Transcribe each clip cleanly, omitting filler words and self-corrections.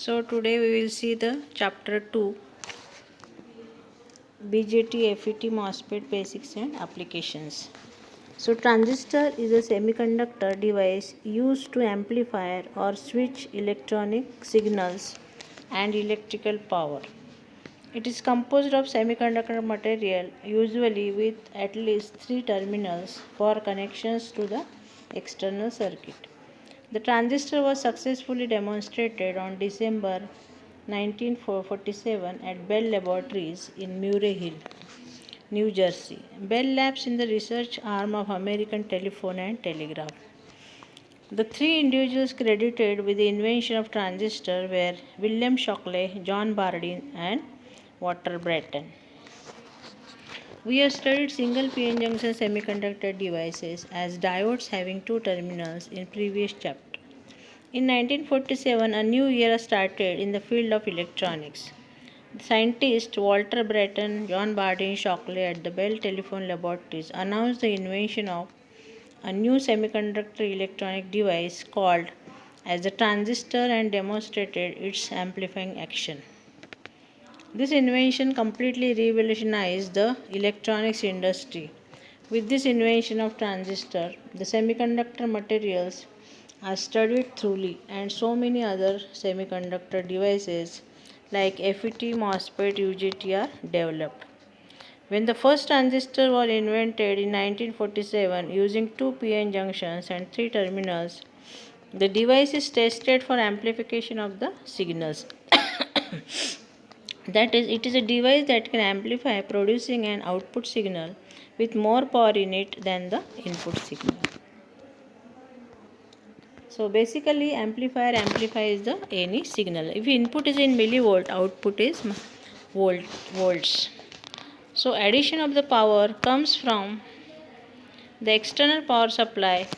So today we will see the chapter 2, BJT FET MOSFET basics and applications. So transistor is a semiconductor device used to amplify or switch electronic signals and electrical power. It is composed of semiconductor material usually with at least 3 terminals for connections to the external circuit. The transistor was successfully demonstrated on December 1947 at Bell Laboratories in Murray Hill, New Jersey. Bell Labs is the research arm of American Telephone and Telegraph. The three individuals credited with the invention of transistor were William Shockley, John Bardeen, and Walter Brattain. We have studied single p-n junction semiconductor devices as diodes having two terminals in previous chapter. In 1947, a new era started in the field of electronics. Scientists Walter Brattain, John Bardeen Shockley at the Bell Telephone Laboratories announced the invention of a new semiconductor electronic device called as the transistor and demonstrated its amplifying action. This invention completely revolutionized the electronics industry. With this invention of transistor, the semiconductor materials are studied thoroughly and so many other semiconductor devices like FET, MOSFET, UJT are developed. When the first transistor was invented in 1947 using two p-n junctions and three terminals, the device is tested for amplification of the signals. That is, it is a device that can amplify producing an output signal with more power in it than the input signal. So basically amplifier amplifies the any signal. If input is in millivolt, output is volts. So addition of the power comes from the external power supply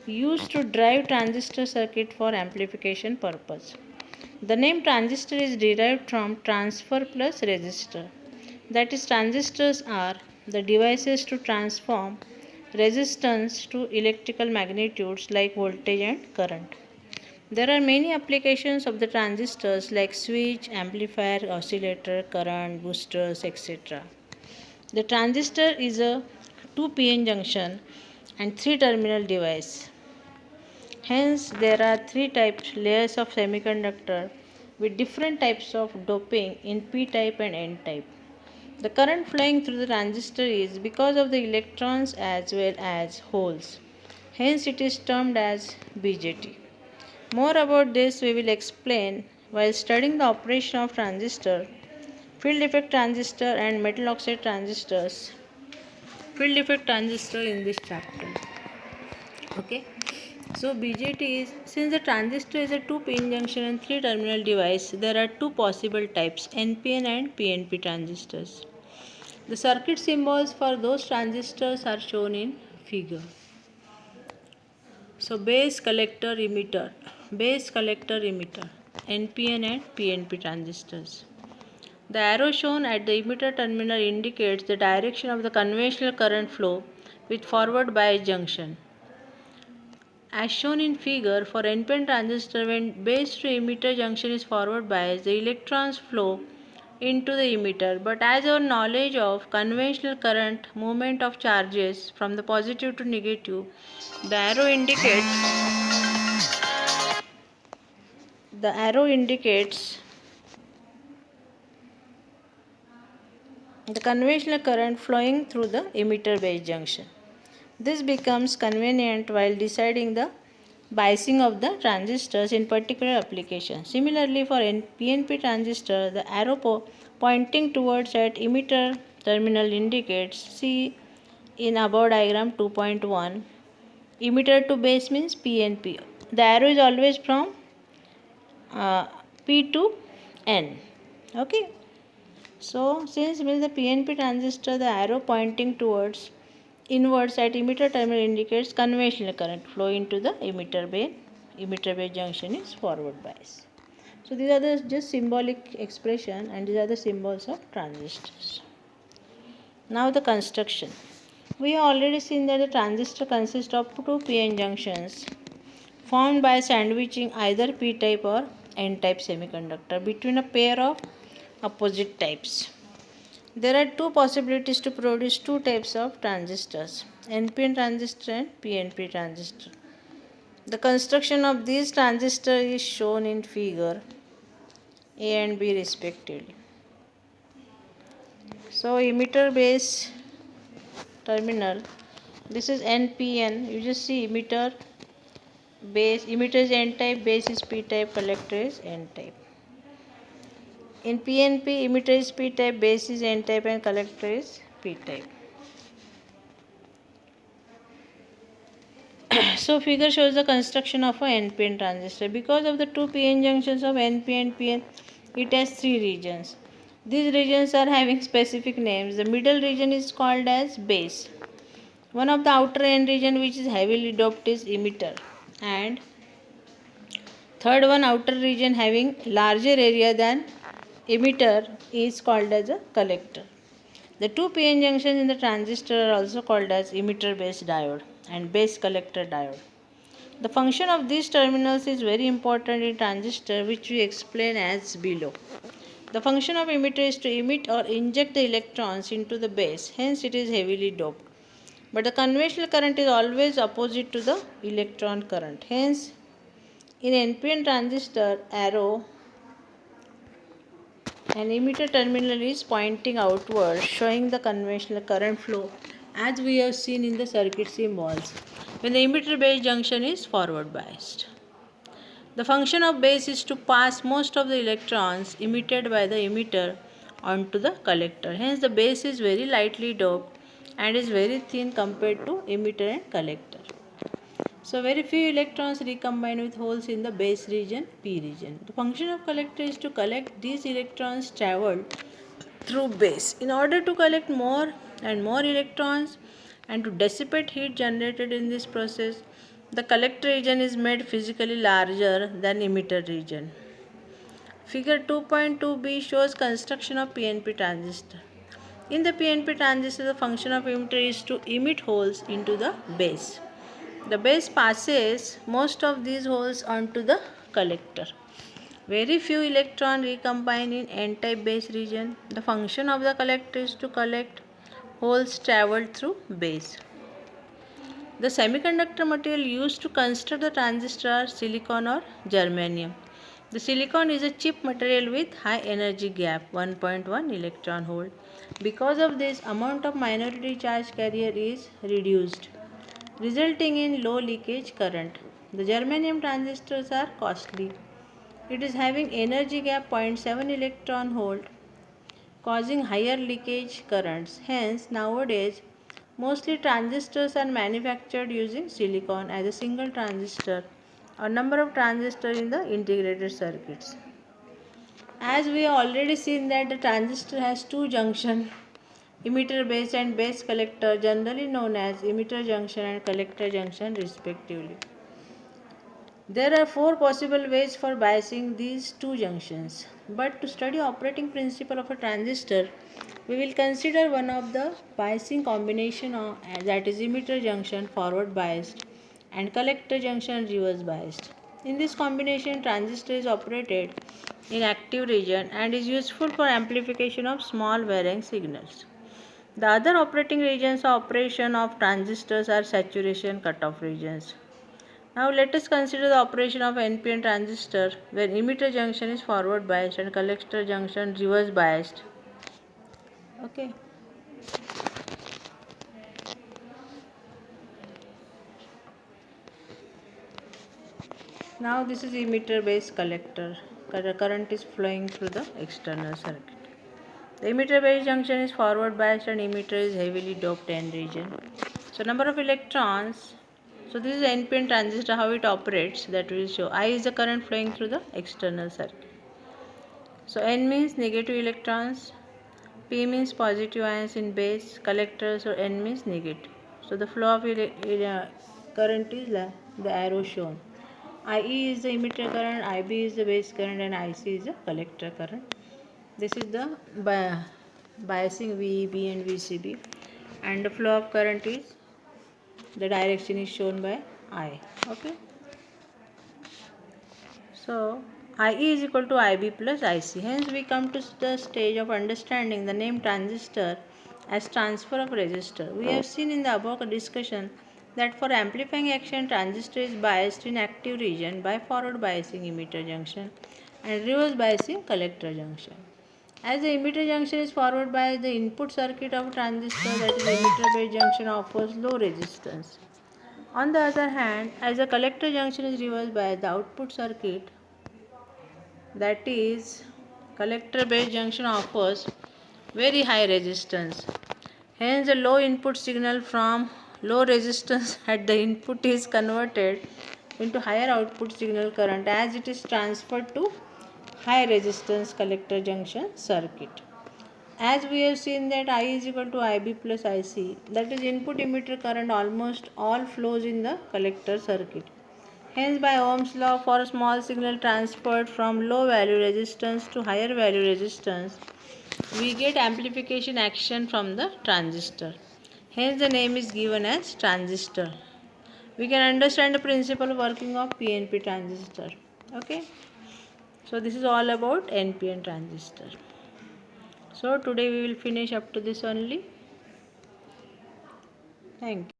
used to drive transistor circuit for amplification purpose. The name transistor is derived from transfer plus resistor. That is, transistors are the devices to transform resistance to electrical magnitudes like voltage and current. There are many applications of the transistors like switch, amplifier, oscillator, current, boosters, etc. The transistor is a 2 p-n junction and 3 terminal device. Hence, there are three types layers of semiconductor with different types of doping in p type and n type. The current flowing through the transistor is because of the electrons as well as holes. Hence, it is termed as BJT. More about this we will explain while studying the operation of transistor, field effect transistor and metal oxide transistors. Field effect transistor in this chapter. Okay. So BJT is, since the transistor is a 2 p-n junction and 3 terminal device, there are two possible types, NPN and PNP transistors. The circuit symbols for those transistors are shown in figure. So base collector emitter, NPN and PNP transistors. The arrow shown at the emitter terminal indicates the direction of the conventional current flow with forward bias junction. As shown in figure, for NPN transistor, when base to emitter junction is forward biased, the electrons flow into the emitter. But as our knowledge of conventional current movement of charges from the positive to negative, the arrow indicates the conventional current flowing through the emitter base junction. This becomes convenient while deciding the biasing of the transistors in particular application. Similarly, for PNP transistor, the arrow pointing towards at emitter terminal indicates, see in above diagram 2.1, emitter to base means PNP. The arrow is always from P to N. Okay. So since with the PNP transistor, the arrow pointing towards inwards at emitter terminal indicates conventional current flow into the emitter base. Emitter base junction is forward bias. So these are the just symbolic expression and these are the symbols of transistors. Now the construction. We have already seen that the transistor consists of two p-n junctions formed by sandwiching either p-type or N-type semiconductor between a pair of opposite types. There are two possibilities to produce two types of transistors, NPN transistor and PNP transistor. The construction of these transistors is shown in figure A and B respectively. So emitter base terminal, this is NPN. You just see emitter base, emitter is N-type, base is P-type, collector is N-type. In PNP, emitter is P-type, base is N-type and collector is P-type. So figure shows the construction of a NPN transistor. Because of the two PN junctions of NP and PN, it has three regions. These regions are having specific names. The middle region is called as base. One of the outer N region which is heavily doped is emitter, and third one outer region having larger area than emitter is called as a collector. The two PN junctions in the transistor are also called as emitter base diode and base collector diode. The function of these terminals is very important in transistor, which we explain as below. The function of emitter is to emit or inject the electrons into the base, hence it is heavily doped. But the conventional current is always opposite to the electron current. Hence, in NPN transistor, arrow and emitter terminal is pointing outward, showing the conventional current flow as we have seen in the circuit symbols when the emitter base junction is forward biased. The function of base is to pass most of the electrons emitted by the emitter onto the collector. Hence, the base is very lightly doped and is very thin compared to emitter and collector. So very few electrons recombine with holes in the base region, P region. The function of collector is to collect these electrons traveled through base. In order to collect more and more electrons and to dissipate heat generated in this process, the collector region is made physically larger than emitter region. Figure 2.2b shows construction of PNP transistor. In the PNP transistor, the function of emitter is to emit holes into the base. The base passes most of these holes onto the collector. Very few electrons recombine in N-type base region. The function of the collector is to collect holes traveled through base. The semiconductor material used to construct the transistor are silicon or germanium. The silicon is a cheap material with high energy gap, 1.1 electron volt. Because of this, amount of minority charge carrier is reduced, resulting in low leakage current. The germanium transistors are costly. It is having energy gap 0.7 electron volt, causing higher leakage currents. Hence, nowadays, mostly transistors are manufactured using silicon as a single transistor or number of transistors in the integrated circuits. As we have already seen that the transistor has two junctions, emitter base and base collector, generally known as emitter junction and collector junction respectively. There are four possible ways for biasing these two junctions, but to study operating principle of a transistor, we will consider one of the biasing combination that is emitter junction forward biased and collector junction reverse biased. In this combination, transistor is operated in active region and is useful for amplification of small varying signals. The other operating regions of operation of transistors are saturation cutoff regions. Now let us consider the operation of NPN transistor where emitter junction is forward biased and collector junction reverse biased. Okay. Now this is emitter base collector. Current is flowing through the external circuit. The emitter base junction is forward biased and emitter is heavily doped N region. So number of electrons. So this is NPN transistor, how it operates, that will show. I is the current flowing through the external circuit. So N means negative electrons, P means positive ions in base, collector, so N means negative. So the flow of current is the arrow shown. IE is the emitter current, IB is the base current and IC is the collector current. This is the biasing VEB and VCB, and the flow of current is, the direction is shown by I. Okay. So IE is equal to IB plus IC. Hence, we come to the stage of understanding the name transistor as transfer of resistor. We have seen in the above discussion that for amplifying action, transistor is biased in active region by forward biasing emitter junction and reverse biasing collector junction. As the emitter junction is forward biased, the input circuit of transistor, that is emitter base junction, offers low resistance. On the other hand, as the collector junction is reversed biased, the output circuit, that is collector base junction, offers very high resistance. Hence the low input signal from low resistance at the input is converted into higher output signal current as it is transferred to high resistance collector junction circuit. As we have seen that I is equal to IB plus IC, that is input emitter current almost all flows in the collector circuit. Hence, by Ohm's law, for a small signal transferred from low value resistance to higher value resistance, we get amplification action from the transistor. Hence, the name is given as transistor. We can understand the principle working of PNP transistor. Okay. So, this is all about NPN transistor. So, today we will finish up to this only. Thank you.